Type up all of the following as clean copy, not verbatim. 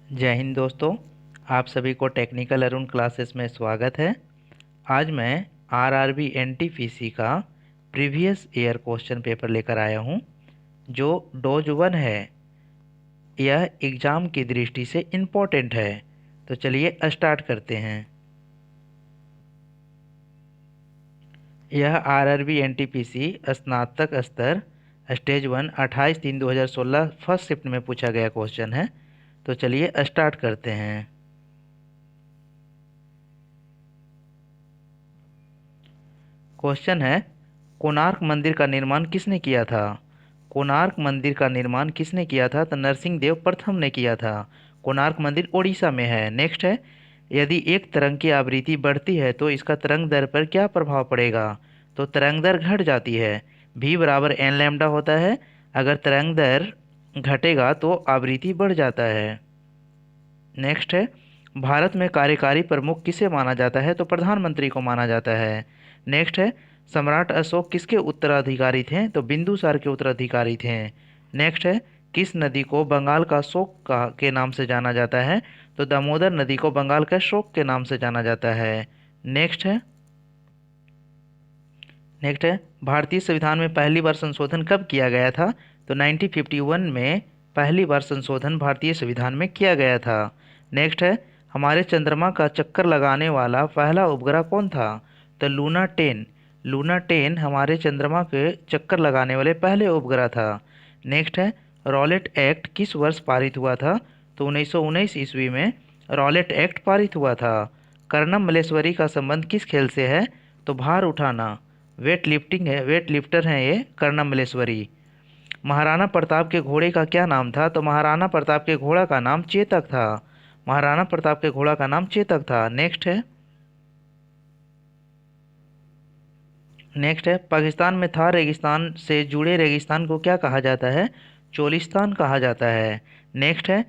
जय हिंद दोस्तों। आप सभी को टेक्निकल अरुण क्लासेस में स्वागत है। आज मैं आरआरबी एनटीपीसी का प्रीवियस ईयर क्वेश्चन पेपर लेकर आया हूं, जो डोज 1 है। यह एग्ज़ाम की दृष्टि से इम्पोर्टेंट है। तो चलिए स्टार्ट करते हैं। यह आरआरबी एनटीपीसी स्नातक स्तर स्टेज 1 28/3/2016 फर्स्ट शिफ्ट में पूछा गया क्वेश्चन है। तो चलिए स्टार्ट करते हैं। क्वेश्चन है, कोणार्क मंदिर का निर्माण किसने किया था? कोणार्क मंदिर का निर्माण किसने किया था? तो नरसिंह देव प्रथम ने किया था। कोणार्क मंदिर उड़ीसा में है। नेक्स्ट है, यदि एक तरंग की आवृत्ति बढ़ती है तो इसका तरंग दर पर क्या प्रभाव पड़ेगा? तो तरंग दर घट जाती है। v बराबर एन लैम्डा होता है। अगर तरंग दर घटेगा तो आवृत्ति बढ़ जाता है। नेक्स्ट है, भारत में कार्यकारी प्रमुख किसे माना जाता है? तो प्रधानमंत्री को माना जाता है। नेक्स्ट है, सम्राट अशोक किसके उत्तराधिकारी थे? तो बिंदुसार के उत्तराधिकारी थे। नेक्स्ट है, किस नदी को बंगाल का शोक के नाम से जाना जाता है? तो दामोदर नदी को बंगाल का शोक के नाम से जाना जाता है। नेक्स्ट है, भारतीय संविधान में पहली बार संशोधन कब किया गया था? तो 1951 में पहली बार संशोधन भारतीय संविधान में किया गया था। नेक्स्ट है, हमारे चंद्रमा का चक्कर लगाने वाला पहला उपग्रह कौन था? तो लूना 10। लूना 10 हमारे चंद्रमा के चक्कर लगाने वाले पहले उपग्रह था। नेक्स्ट है, रॉलेट एक्ट किस वर्ष पारित हुआ था? तो 1919 ईस्वी में रॉलेट एक्ट पारित हुआ था। कर्णम मल्लेश्वरी का संबंध किस खेल से है? तो भार उठाना, वेट लिफ्टिंग है, वेट लिफ्टर हैं ये कर्णम मल्लेश्वरी। महाराणा प्रताप के घोड़े का क्या नाम था? तो महाराणा प्रताप के घोड़ा का नाम चेतक था। महाराणा प्रताप के घोड़ा का नाम चेतक था। नेक्स्ट है, पाकिस्तान में थार रेगिस्तान से जुड़े रेगिस्तान को क्या कहा जाता है? चोलिस्तान कहा जाता है। नेक्स्ट है,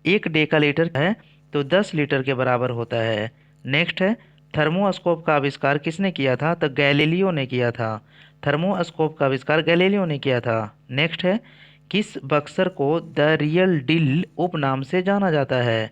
एक डेकालीटर है तो 10 लीटर के बराबर होता है। नेक्स्ट है, थर्मोस्कोप का आविष्कार किसने किया था? तो गैलीलियो ने किया था। थर्मोस्कोप का आविष्कार गैलीलियो ने किया था। नेक्स्ट है, किस बक्सर को द रियल डील उपनाम से जाना जाता है?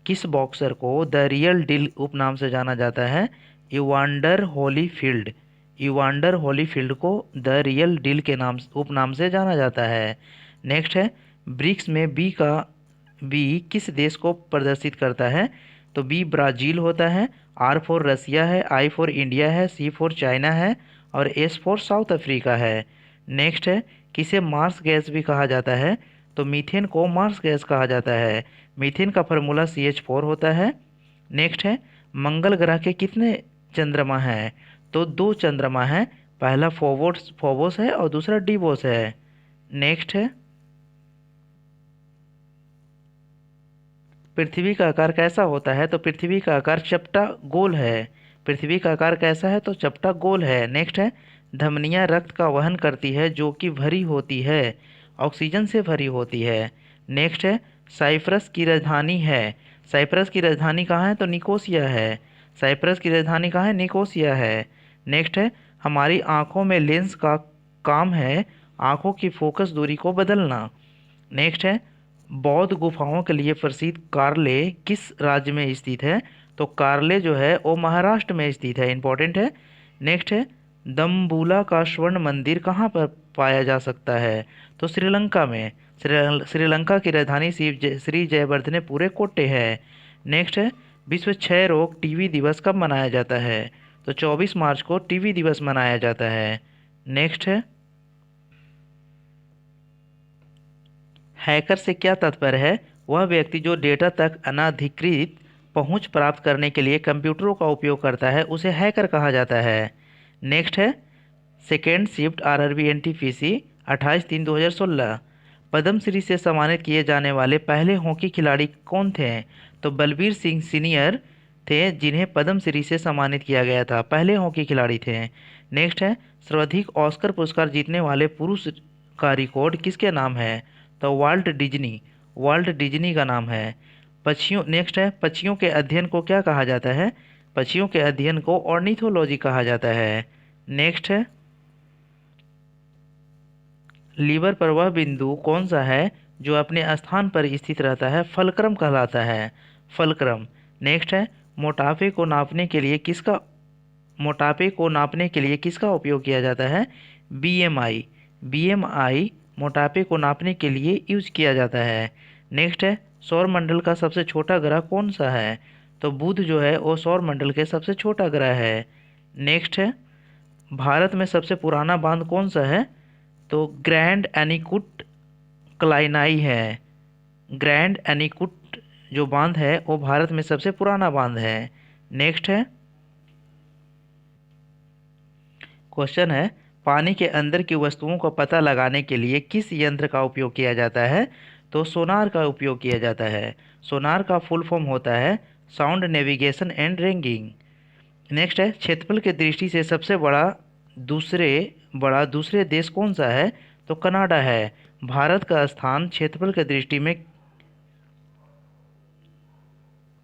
किस बॉक्सर को द रियल डील उपनाम से जाना जाता है? Evander Holyfield. इवांडर होलीफील्ड को द रियल डील के नाम उपनाम से जाना जाता है। नेक्स्ट है, ब्रिक्स में बी किस देश को प्रदर्शित करता है? तो बी ब्राज़ील होता है। आर फॉर रसिया है, आई फॉर इंडिया है, सी फॉर चाइना है और एस फॉर साउथ अफ्रीका है। नेक्स्ट है, किसे मार्स गैस भी कहा जाता है? तो मीथेन को मार्स गैस कहा जाता है। मीथेन का फार्मूला CH4 होता है। नेक्स्ट है, मंगल ग्रह के कितने चंद्रमा हैं? तो 2 चंद्रमा हैं। पहला फोबोस है और दूसरा डिबोस है। नेक्स्ट है, पृथ्वी का आकार कैसा होता है? तो पृथ्वी का आकार चपटा गोल है। पृथ्वी का आकार कैसा है? तो चपटा गोल है। नेक्स्ट है, धमनियां रक्त का वहन करती है जो कि भरी होती है, ऑक्सीजन से भरी होती है। नेक्स्ट है, साइप्रस की राजधानी है। साइप्रस की राजधानी कहाँ है? तो निकोसिया है। साइप्रस की राजधानी कहाँ है? निकोसिया है। नेक्स्ट है, हमारी आंखों में लेंस का काम है आंखों की फोकस दूरी को बदलना। नेक्स्ट है, बौद्ध गुफाओं के लिए प्रसिद्ध कार्ले किस राज्य में स्थित है? तो कार्ले जो है वो महाराष्ट्र में स्थित है, इंपॉर्टेंट है। नेक्स्ट है, दम्बुला का स्वर्ण मंदिर कहाँ पर पाया जा सकता है? तो श्रीलंका में। श्रीलंका की राजधानी श्री जयवर्धनेपुरे कोट्टे है। नेक्स्ट है, विश्व क्षय रोग टीबी दिवस कब मनाया जाता है? तो 24 मार्च को टीबी दिवस मनाया जाता है। नेक्स्ट है, हैकर से क्या तात्पर्य है? वह व्यक्ति जो डेटा तक अनाधिकृत पहुंच प्राप्त करने के लिए कंप्यूटरों का उपयोग करता है उसे हैकर कहा जाता है। नेक्स्ट है, second shift RRB NTPC 28/3/2016 Padmashri से सम्मानित किए जाने वाले पहले हॉकी खिलाड़ी कौन थे? तो बलबीर सिंह सीनियर थे जिन्हें पद्मश्री से सम्मानित किया गया था, पहले हॉकी खिलाड़ी थे। नेक्स्ट है, सर्वाधिक ऑस्कर पुरस्कार जीतने वाले पुरुष का रिकॉर्ड किसके नाम है? तो वाल्ट डिज्नी। वाल्ट डिज्नी का नाम है। पक्षियों नेक्स्ट है, पक्षियों के अध्ययन को क्या कहा जाता है? पक्षियों के अध्ययन को ऑर्निथोलॉजी कहा जाता है। नेक्स्ट है, लीवर पर वह बिंदु कौन सा है जो अपने स्थान पर स्थित रहता है फलक्रम कहलाता है, फलक्रम। नेक्स्ट है मोटापे को नापने के लिए किसका उपयोग किया जाता है? बीएमआई। बीएमआई मोटापे को नापने के लिए यूज किया जाता है। नेक्स्ट है सौरमंडल का सबसे छोटा ग्रह कौन सा है? तो बुध जो है वो सौरमंडल के सबसे छोटा ग्रह है। नेक्स्ट है भारत में सबसे पुराना बांध कौन सा है? तो ग्रैंड एनीकुट क्लाइनाई है। ग्रैंड एनीकुट जो बांध है वो भारत में सबसे पुराना बांध है। नेक्स्ट है क्वेश्चन है पानी के अंदर की वस्तुओं का पता लगाने के लिए किस यंत्र का उपयोग किया जाता है? तो सोनार का उपयोग किया जाता है। सोनार का फुल फॉर्म होता है sound navigation and ranging. Next है क्षेत्रफल की दृष्टि से सबसे बड़ा दूसरे देश कौन सा है? तो कनाडा है। भारत का स्थान क्षेत्रफल की दृष्टि में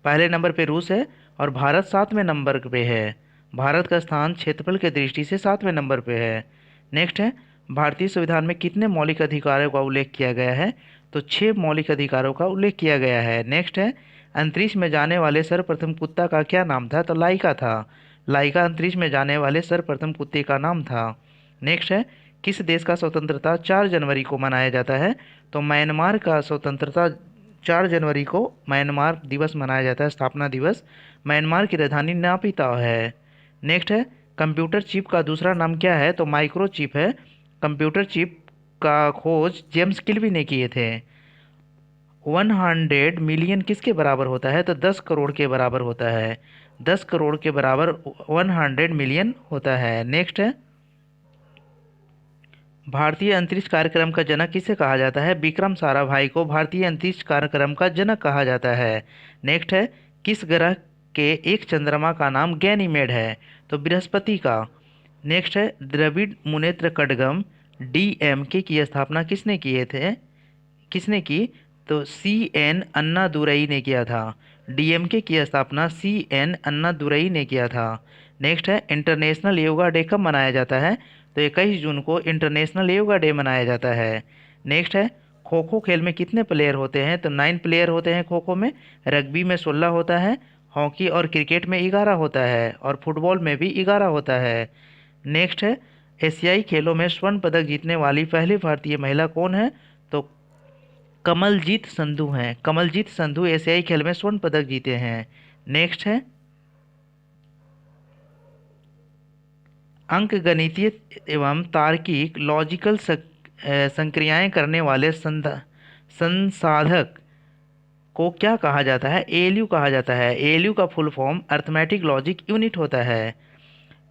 पहले नंबर पे रूस है और भारत 7वें नंबर पे है। भारत का स्थान क्षेत्रफल की दृष्टि से 7वें नंबर पे है। नेक्स्ट है भारतीय संविधान में कितने मौलिक अधिकारों का उल्लेख किया गया है? तो 6 मौलिक अधिकारों का उल्लेख किया गया है। नेक्स्ट है अंतरिक्ष में जाने वाले सर्वप्रथम कुत्ता का क्या नाम था? तो लाइका था। लाइका अंतरिक्ष में जाने वाले सर्वप्रथम कुत्ते का नाम था। नेक्स्ट है किस देश का स्वतंत्रता 4 जनवरी को मनाया जाता है? तो म्यांमार का स्वतंत्रता 4 जनवरी को म्यांमार दिवस मनाया जाता है, स्थापना दिवस। म्यांमार की राजधानी नापिताव है। नेक्स्ट है कंप्यूटर चिप का दूसरा नाम क्या है? तो माइक्रोचिप है। कंप्यूटर चिप का खोज जेम्स किल्वी ने किए थे। 100 मिलियन किसके बराबर होता है? तो 10 करोड़ के बराबर होता है। 10 करोड़ के बराबर 100 मिलियन होता है। नेक्स्ट है भारतीय अंतरिक्ष कार्यक्रम का जनक किसे कहा जाता है? विक्रम साराभाई को भारतीय अंतरिक्ष कार्यक्रम का जनक कहा जाता है। नेक्स्ट है किस ग्रह के एक चंद्रमा का नाम गैनीमेड है? तो बृहस्पति का। नेक्स्ट है द्रविड़ मुनेत्र कड़गम डीएमके की स्थापना किसने की? तो CN अन्नादुरई ने किया था। डीएमके की स्थापना CN अन्नादुरई ने किया था। नेक्स्ट है इंटरनेशनल योगा डे कब मनाया जाता है? तो 21 जून को इंटरनेशनल योगा डे मनाया जाता है। नेक्स्ट है खो खो खेल में कितने प्लेयर होते हैं? तो 9 प्लेयर होते हैं खो खो में। रग्बी में 16 होता है। हॉकी और क्रिकेट में 11 होता है और फुटबॉल में भी 11 होता है। नेक्स्ट है एशियाई खेलों में स्वर्ण पदक जीतने वाली पहली भारतीय महिला कौन है? तो कमलजीत संधू हैं। कमलजीत संधू एशियाई खेल में स्वर्ण पदक जीते हैं। नेक्स्ट है अंकगणितीय एवं तार्किक लॉजिकल संक्रियाएं करने वाले संसाधक को क्या कहा जाता है? ALU कहा जाता है। ALU का full form arithmetic logic unit होता है।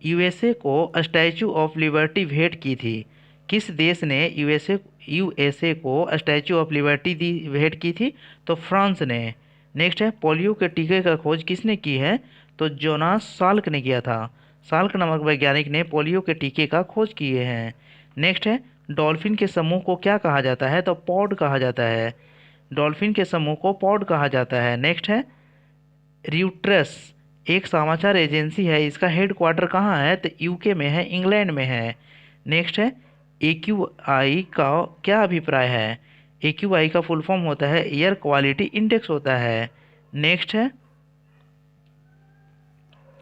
यूएसए को स्टैचू ऑफ लिबर्टी भेंट की थी। किस देश ने यूएसए को स्टैचू ऑफ लिबर्टी भेंट की थी? तो फ्रांस ने। नेक्स्ट है पोलियो के टीके का खोज किसने की है? तो जोनास साल्क ने किया था। साल्क नामक वैज्ञानिक ने पोलियो के टीके का खोज किए हैं। नेक्स्ट है डॉल्फिन के समूह को क्या कहा जाता है? तो पॉड कहा जाता है। डॉल्फिन के समूह को पॉड कहा जाता है। नेक्स्ट है र्यूटर्स एक समाचार एजेंसी है, इसका हेडक्वार्टर कहाँ है? तो यूके में है, इंग्लैंड में है। नेक्स्ट है AQI का क्या अभिप्राय है? AQI का फुल फॉर्म होता है एयर क्वालिटी इंडेक्स होता है। नेक्स्ट है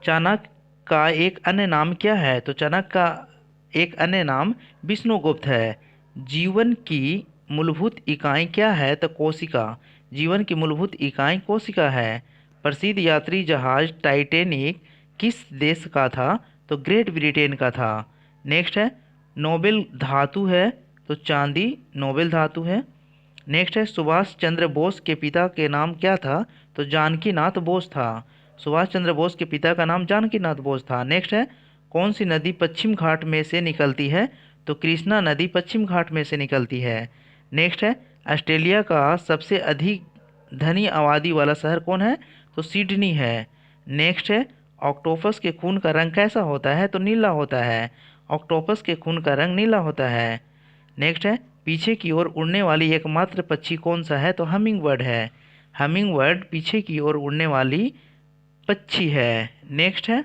चाणक्य का एक अन्य नाम क्या है? तो चाणक्य का एक अन्य नाम विष्णुगुप्त है। जीवन की मूलभूत इकाई क्या है? तो कोशिका। जीवन की मूलभूत इकाई कोशिका है। प्रसिद्ध यात्री जहाज टाइटैनिक किस देश का था? तो ग्रेट ब्रिटेन का था। नेक्स्ट है नोबेल धातु है, तो चांदी नोबेल धातु है। नेक्स्ट है सुभाष चंद्र बोस के पिता के नाम क्या था? तो जानकीनाथ बोस था। सुभाष चंद्र बोस के पिता का नाम जानकीनाथ बोस था। नेक्स्ट है कौन सी नदी पश्चिम घाट में से निकलती है? तो कृष्णा नदी पश्चिम घाट में से निकलती है। नेक्स्ट है ऑस्ट्रेलिया का सबसे अधिक धनी आबादी वाला शहर कौन है? तो सिडनी है। नेक्स्ट है ऑक्टोपस के खून का रंग कैसा होता है? तो नीला होता है। ऑक्टोपस के खून का रंग नीला होता है। नेक्स्ट है पीछे की ओर उड़ने वाली एकमात्र पक्षी कौन सा है? तो हमिंग बर्ड है। हमिंग बर्ड पीछे की ओर उड़ने वाली पक्षी है। नेक्स्ट है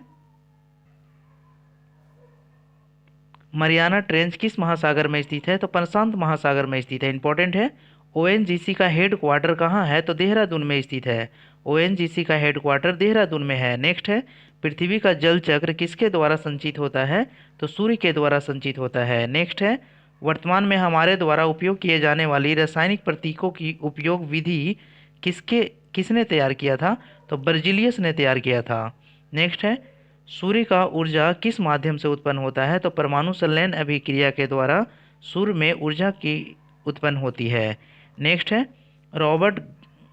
मरियाना ट्रेंच किस महासागर में स्थित है? तो प्रशांत महासागर में स्थित है। इंपॉर्टेंट है ओएनजीसी का हेड क्वार्टर कहाँ है? तो देहरादून में स्थित है। ओएनजीसी का हेड क्वार्टर देहरादून में है। नेक्स्ट है, पृथ्वी का जल चक्र किसके द्वारा संचित होता है? तो सूर्य के द्वारा संचित होता है। नेक्स्ट है, वर्तमान में हमारे द्वारा उपयोग किए जाने वाली रासायनिक प्रतीकों की उपयोग विधि किसके किसने तैयार किया था? तो बर्जिलियस ने तैयार किया था। नेक्स्ट है, सूर्य का ऊर्जा किस माध्यम से उत्पन्न होता है? तो परमाणु संलयन अभिक्रिया के द्वारा सूर्य में ऊर्जा की उत्पन्न होती है। नेक्स्ट है, रॉबर्ट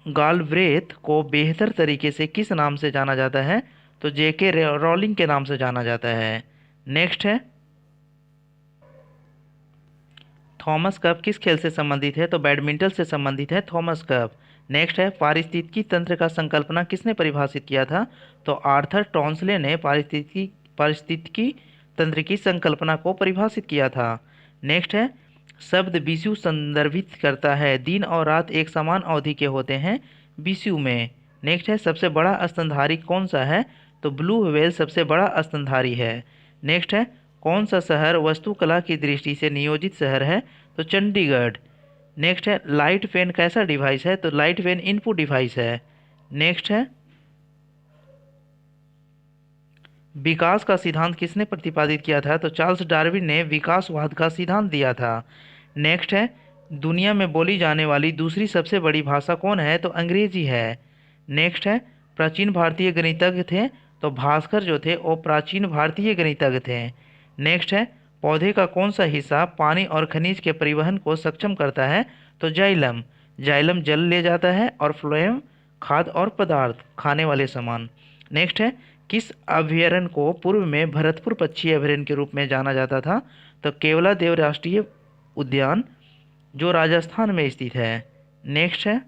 गालब्रेथ को बेहतर तरीके से किस नाम से जाना जाता है? तो जेके रॉलिंग के नाम से जाना जाता है। नेक्स्ट है, थॉमस कप किस खेल से संबंधित है? तो बैडमिंटन से संबंधित है थॉमस कप। नेक्स्ट है, पारिस्थितिकी तंत्र का संकल्पना किसने परिभाषित किया था? तो आर्थर टॉन्सले ने पारिस्थितिकी तंत्र की संकल्पना को परिभाषित किया था। नेक्स्ट है, शब्द विषु संदर्भित करता है दिन और रात एक समान अवधि के होते हैं विषु में। नेक्स्ट है, सबसे बड़ा स्तनधारी कौन सा है? तो ब्लू व्हेल सबसे बड़ा स्तनधारी है। नेक्स्ट है, कौन सा शहर वास्तुकला की दृष्टि से नियोजित शहर है? तो चंडीगढ़। नेक्स्ट है, लाइट फैन कैसा डिवाइस है? तो लाइट फैन इनपुट डिवाइस है। नेक्स्ट है, विकास का सिद्धांत किसने प्रतिपादित किया था? तो चार्ल्स डार्विन ने विकासवाद का सिद्धांत दिया था। नेक्स्ट है, दुनिया में बोली जाने वाली दूसरी सबसे बड़ी भाषा कौन है? तो अंग्रेजी है। नेक्स्ट है, प्राचीन भारतीय गणितज्ञ थे तो भास्कर जो थे वो प्राचीन भारतीय गणितज्ञ थे। नेक्स्ट है, पौधे का कौन सा हिस्सा पानी और खनिज के परिवहन को सक्षम करता है? तो जाइलम। जाइलम जल ले जाता है और फ्लोएम खाद्य और पदार्थ खाने वाले सामान। नेक्स्ट है, किस अभयारण्य को पूर्व में भरतपुर पक्षी अभयारण्य के रूप में जाना जाता था? तो केवलादेव राष्ट्रीय उद्यान जो राजस्थान में स्थित है। नेक्स्ट है,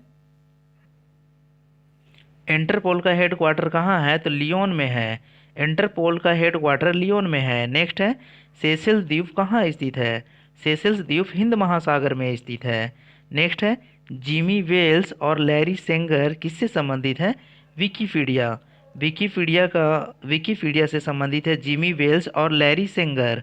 इंटरपोल का हेड क्वार्टर कहाँ है? तो लियोन में है। इंटरपोल का हेड क्वार्टर लियोन में है। नेक्स्ट है, सेशेल्स द्वीप कहाँ स्थित है? सेशेल्स द्वीप हिंद महासागर में स्थित है। नेक्स्ट है, जिमी वेल्स और लैरी सेंगर किससे संबंधित है? विकीपीडिया। विकीपीडिया से संबंधित है जिमी वेल्स और लैरी सेंगर।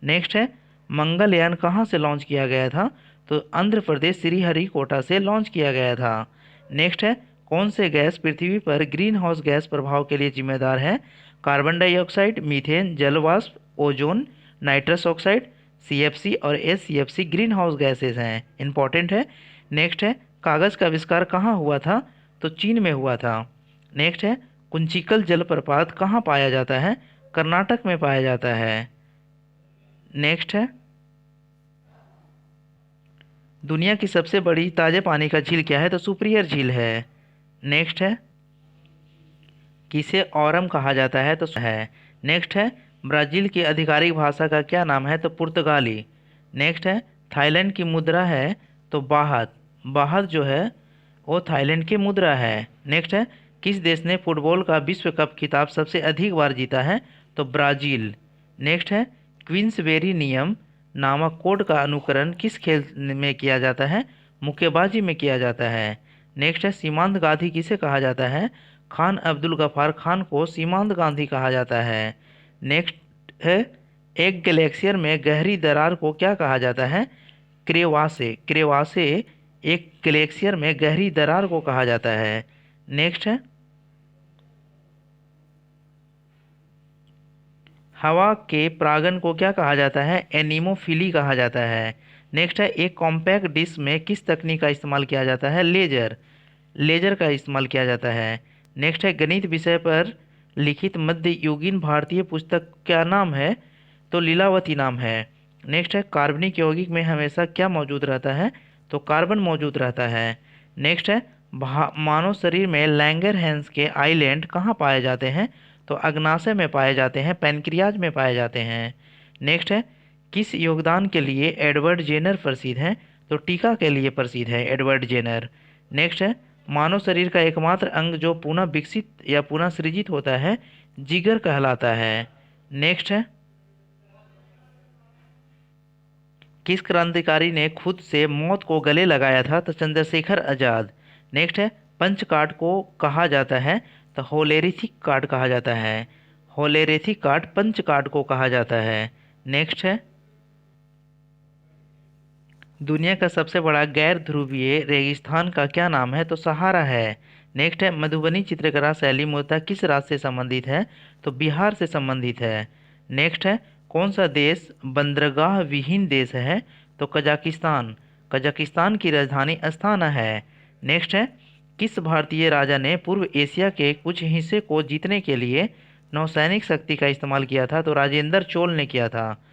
नेक्स्ट है, मंगलयान कहाँ से लॉन्च किया गया था? तो आंध्र प्रदेश श्रीहरिकोटा से लॉन्च किया गया था। नेक्स्ट है, कौन से गैस पृथ्वी पर ग्रीन हाउस गैस प्रभाव के लिए जिम्मेदार है? कार्बन डाइऑक्साइड, मीथेन, जल वाष्प, ओजोन, नाइट्रस ऑक्साइड, सीएफसी और एससीएफसी ग्रीन हाउस गैसेज हैं, इंपॉर्टेंट है। नेक्स्ट है, कागज़ का आविष्कार कहाँ हुआ था? तो चीन में हुआ था। नेक्स्ट है, कुंचिकल जलप्रपात कहाँ पाया जाता है? कर्नाटक में पाया जाता है। नेक्स्ट है, दुनिया की सबसे बड़ी ताजे पानी का झील क्या है? तो सुपीरियर झील है। नेक्स्ट है, किसे औरम कहा जाता है? तो है। नेक्स्ट है, ब्राज़ील की आधिकारिक भाषा का क्या नाम है? तो पुर्तगाली। नेक्स्ट है, थाईलैंड की मुद्रा है तो बाहत। बाहत जो है वो थाईलैंड की मुद्रा है। नेक्स्ट है, किस देश ने फुटबॉल का विश्व कप खिताब सबसे अधिक बार जीता है? तो ब्राज़ील। नेक्स्ट है, क्वींसबेरी नियम नामक कोड का अनुकरण किस खेल में किया जाता है? मुक्केबाजी में किया जाता है। नेक्स्ट है, सीमांत गांधी किसे कहा जाता है? खान अब्दुल गफ्फार खान को सीमांत गांधी कहा जाता है। नेक्स्ट है, एक ग्लेशियर में गहरी दरार को क्या कहा जाता है? क्रेवासे। क्रेवासे एक ग्लेशियर में गहरी दरार को कहा जाता है। नेक्स्ट है, हवा के परागन को क्या कहा जाता है? एनीमोफिली कहा जाता है। नेक्स्ट है, एक कॉम्पैक्ट डिस्क में किस तकनीक का इस्तेमाल किया जाता है? लेजर। लेजर का इस्तेमाल किया जाता है। नेक्स्ट है, गणित विषय पर लिखित मध्ययुगीन भारतीय पुस्तक क्या नाम है? तो लीलावती नाम है। नेक्स्ट है, कार्बनिक यौगिक में हमेशा क्या मौजूद रहता है? तो कार्बन मौजूद रहता है। नेक्स्ट है, मानव शरीर में लैंगरहैंस के आइलैंड कहाँ पाए जाते हैं? तो अग्नाशय में पाए जाते हैं, पैनक्रियाज में पाए जाते हैं। नेक्स्ट है, किस योगदान के लिए एडवर्ड जेनर प्रसिद्ध हैं? तो टीका के लिए प्रसिद्ध है एडवर्ड जेनर। नेक्स्ट है, मानव शरीर का एकमात्र अंग जो पुनः विकसित या पुनः सृजित होता है जिगर कहलाता है। नेक्स्ट है, किस क्रांतिकारी ने खुद से मौत को गले लगाया था? तो चंद्रशेखर आजाद। नेक्स्ट है, पंच कार्ड को कहा जाता है? तो होलेरिथिक कार्ड कहा जाता है। होलेरिथिक कार्ड पंच कार्ड को कहा जाता है। नेक्स्ट है, दुनिया का सबसे बड़ा गैर ध्रुवीय रेगिस्तान का क्या नाम है? तो सहारा है। नेक्स्ट है, मधुबनी चित्रकला शैली मूलतः किस राज्य से संबंधित है? तो बिहार से संबंधित है। नेक्स्ट है, कौन सा देश बंदरगाह विहीन देश है? तो कजाकिस्तान। कजाकिस्तान की राजधानी अस्थाना है। नेक्स्ट है, किस भारतीय राजा ने पूर्व एशिया के कुछ हिस्से को जीतने के लिए नौसैनिक शक्ति का इस्तेमाल किया था? तो राजेंद्र चोल ने किया था।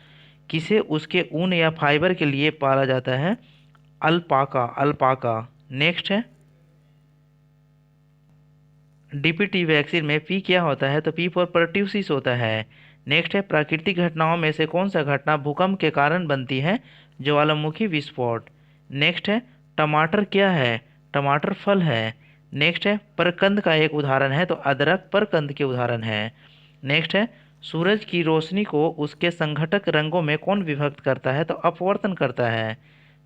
किसे उसके ऊन या फाइबर के लिए पाला जाता है? अल्पाका। अल्पाका। नेक्स्ट है, डीपीटी वैक्सीन में पी क्या होता है? तो पी फॉर परट्यूसिस होता है। नेक्स्ट है, प्राकृतिक घटनाओं में से कौन सा घटना भूकंप के कारण बनती है? ज्वालामुखी विस्फोट। नेक्स्ट है, टमाटर क्या है? टमाटर फल है। नेक्स्ट है, परकंद का एक उदाहरण है? तो अदरक परकंद के उदाहरण है। नेक्स्ट है, सूरज की रोशनी को उसके संघटक रंगों में कौन विभक्त करता है? तो अपवर्तन करता है।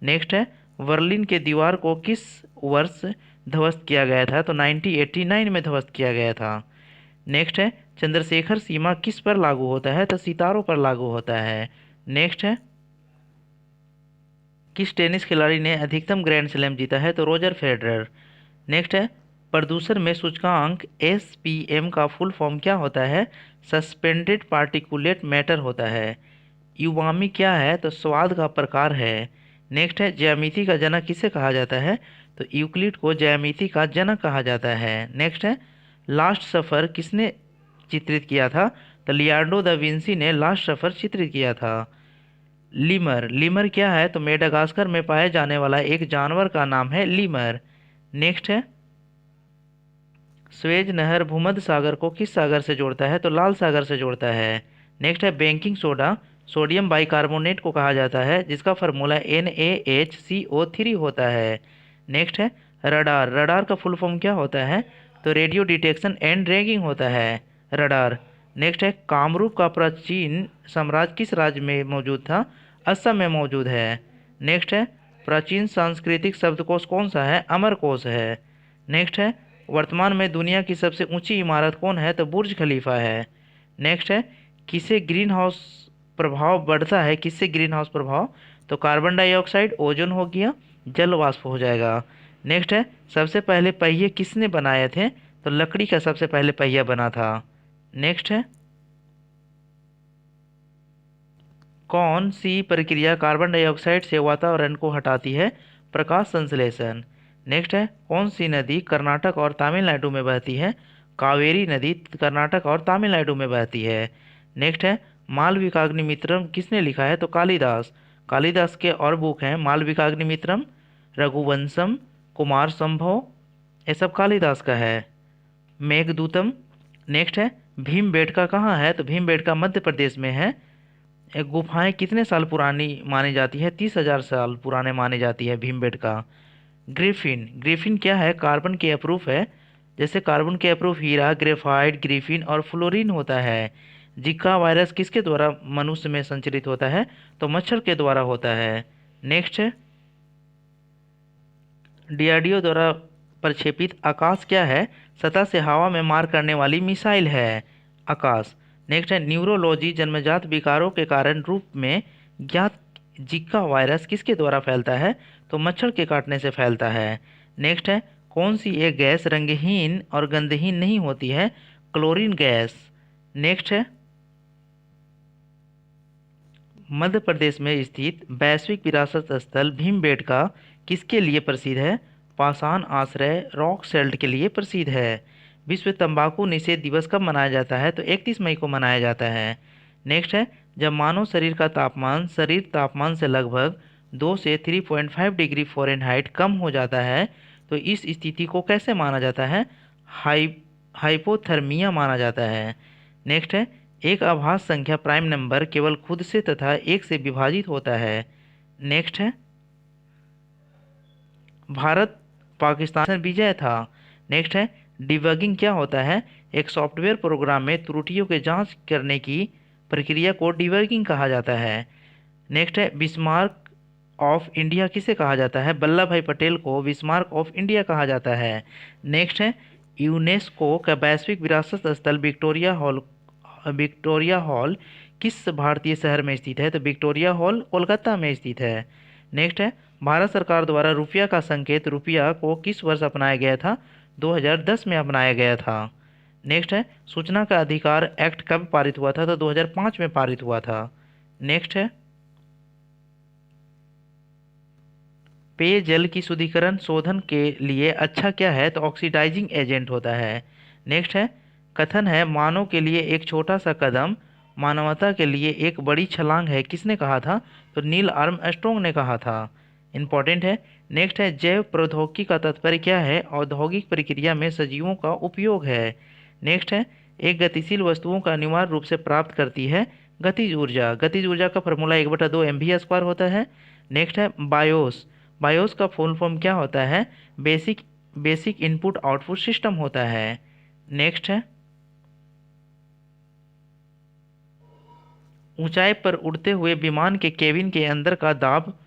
नेक्स्ट है, बर्लिन के दीवार को किस वर्ष ध्वस्त किया गया था? तो 1989 में ध्वस्त किया गया था। नेक्स्ट है, चंद्रशेखर सीमा किस पर लागू होता है? तो सितारों पर लागू होता है। नेक्स्ट है, किस टेनिस खिलाड़ी ने अधिकतम ग्रैंड स्लैम जीता है? तो रोजर फेडरर। नेक्स्ट है, प्रदूषण में सूचकांक एसपीएम का फुल फॉर्म क्या होता है? सस्पेंडेड पार्टिकुलेट मैटर होता है। युवामी क्या है? तो स्वाद का प्रकार है। नेक्स्ट है, ज्यामिति का जनक किसे कहा जाता है? तो यूक्लिड को ज्यामिति का जनक कहा जाता है। नेक्स्ट है, लास्ट सफ़र किसने चित्रित किया था? तो लियोनार्डो दा विंसी ने लास्ट सफ़र चित्रित किया था। लीमर। लीमर क्या है? तो मेडागास्कर में पाए जाने वाला एक जानवर का नाम है लीमर। नेक्स्ट है, स्वेज नहर भूमध्य सागर को किस सागर से जोड़ता है? तो लाल सागर से जोड़ता है। नेक्स्ट है, बेकिंग सोडा सोडियम बाइकार्बोनेट को कहा जाता है जिसका फार्मूला NaHCO3 होता है। नेक्स्ट है, रडार। रडार का फुल फॉर्म क्या होता है? तो रेडियो डिटेक्शन एंड ट्रैकिंग होता है रडार। नेक्स्ट है, कामरूप का प्राचीन साम्राज्य किस राज्य में मौजूद था? असम में मौजूद है। नेक्स्ट है, प्राचीन सांस्कृतिक शब्दकोश कौन सा है? अमरकोश है। नेक्स्ट है, वर्तमान में दुनिया की सबसे ऊंची इमारत कौन है? तो बुर्ज खलीफा है। नेक्स्ट है, किसे ग्रीन हाउस प्रभाव बढ़ता है? किससे ग्रीन हाउस प्रभाव? तो कार्बन डाइऑक्साइड, ओजोन हो गया, जल वाष्प हो जाएगा। नेक्स्ट है, सबसे पहले पहिए किसने बनाए थे? तो लकड़ी का सबसे पहले पहिया बना था। नेक्स्ट है, कौन सी प्रक्रिया कार्बन डाइऑक्साइड से वातावरण को हटाती है? प्रकाश संश्लेषण। नेक्स्ट है, कौन सी नदी कर्नाटक और तमिलनाडु में बहती है? कावेरी नदी कर्नाटक और तमिलनाडु में बहती है। नेक्स्ट है, मालविकाग्निमित्रम किसने लिखा है? तो कालिदास। कालिदास के और बुक हैं मालविकाग्निमित्रम, रघुवंशम, कुमार संभव, ये सब कालिदास का है। मेघदूतम। नेक्स्ट है, भीमबेटका कहाँ है? तो भीमबेटका मध्य प्रदेश में है। ये गुफाएं कितने साल पुरानी मानी जाती है? 30,000 साल पुराने मानी जाती है भीमबेटका। ग्रिफिन। ग्रिफिन क्या है? कार्बन के अप्रूफ है। जैसे कार्बन के अप्रूफ हीरा, ग्रेफाइट, ग्रिफिन और फ्लोरीन होता है। जिका वायरस किसके द्वारा मनुष्य में संचरित होता है? तो मच्छर के द्वारा होता है। नेक्स्ट है, डीआरडीओ द्वारा प्रक्षेपित आकाश क्या है? सतह से हवा में मार करने वाली मिसाइल है आकाश। नेक्स्ट है, न्यूरोलॉजी जन्मजात विकारों के कारण रूप में ज्ञात जिका वायरस किसके द्वारा फैलता है? तो मच्छर के काटने से फैलता है। नेक्स्ट है, कौन सी एक गैस रंगहीन और गंधहीन नहीं होती है? Chlorine gas. नेक्स्ट है, मध्य प्रदेश में स्थित वैश्विक विरासत स्थल भीमबेटका किसके लिए प्रसिद्ध है? पाषाण आश्रय रॉक सेल्ट के लिए प्रसिद्ध है। विश्व तंबाकू निषेध दिवस कब मनाया जाता है? तो 31 मई को मनाया जाता है। नेक्स्ट है, जब मानव शरीर का तापमान शरीर तापमान से लगभग 2 से 3.5 डिग्री फ़ारेनहाइट कम हो जाता है तो इस स्थिति को कैसे माना जाता है? हाई हाइपोथर्मिया माना जाता है। नेक्स्ट है, एक आभास संख्या प्राइम नंबर केवल खुद से तथा एक से विभाजित होता है। नेक्स्ट है, भारत पाकिस्तान विजय था। नेक्स्ट है, डिबगिंग क्या होता है? एक सॉफ्टवेयर प्रोग्राम में त्रुटियों की जांच करने की प्रक्रिया को डिबगिंग कहा जाता है। नेक्स्ट है, बिस्मार्क ऑफ इंडिया किसे कहा जाता है? वल्लभ भाई पटेल को बिस्मार्क ऑफ इंडिया कहा जाता है। नेक्स्ट है, यूनेस्को का वैश्विक विरासत स्थल विक्टोरिया हॉल किस भारतीय शहर में स्थित है? तो विक्टोरिया हॉल कोलकाता में स्थित है। नेक्स्ट है, भारत सरकार द्वारा रुपया का संकेत रुपया को किस वर्ष अपनाया गया था? 2010 में अपनाया गया था। नेक्स्ट है, सूचना का अधिकार एक्ट कब पारित हुआ था? तो 2005 में पारित हुआ था। नेक्स्ट है, पेयजल की शुद्धिकरण शोधन के लिए अच्छा क्या है? तो ऑक्सीडाइजिंग एजेंट होता है। नेक्स्ट है, कथन है मानव के लिए एक छोटा सा कदम मानवता के लिए एक बड़ी छलांग है, किसने कहा था? तो नील आर्मस्ट्रॉन्ग ने कहा था। इंपॉर्टेंट है। नेक्स्ट है, जैव प्रौद्योगिकी का तात्पर्य क्या है? औद्योगिक प्रक्रिया में सजीवों का उपयोग है। नेक्स्ट है, एक गतिशील वस्तुओं का अनिवार्य रूप से प्राप्त करती है गतिज ऊर्जा। गतिज ऊर्जा का फॉर्मूला 1/2 mv² होता है। नेक्स्ट है, बायोस। बायोस का फुल फॉर्म क्या होता है? Basic basic input output system होता है। नेक्स्ट है, ऊंचाई पर उड़ते हुए विमान के केबिन के अंदर का दाब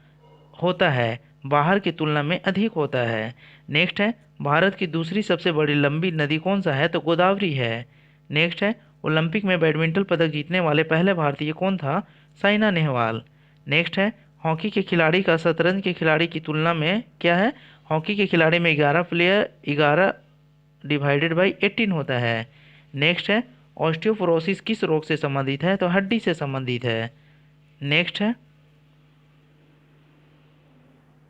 होता है बाहर की तुलना में अधिक होता है। नेक्स्ट है, भारत की दूसरी सबसे बड़ी लंबी नदी कौन सा है? तो गोदावरी है। नेक्स्ट है, ओलंपिक में बैडमिंटन पदक जीतने वाले पहले भारतीय कौन था? साइना नेहवाल। नेक्स्ट है, हॉकी के खिलाड़ी का शतरंज के खिलाड़ी की तुलना में क्या है? हॉकी के खिलाड़ी में 11 प्लेयर 11/18 होता है। नेक्स्ट है, ऑस्टियोपोरोसिस किस रोग से संबंधित है? तो हड्डी से संबंधित है। नेक्स्ट है,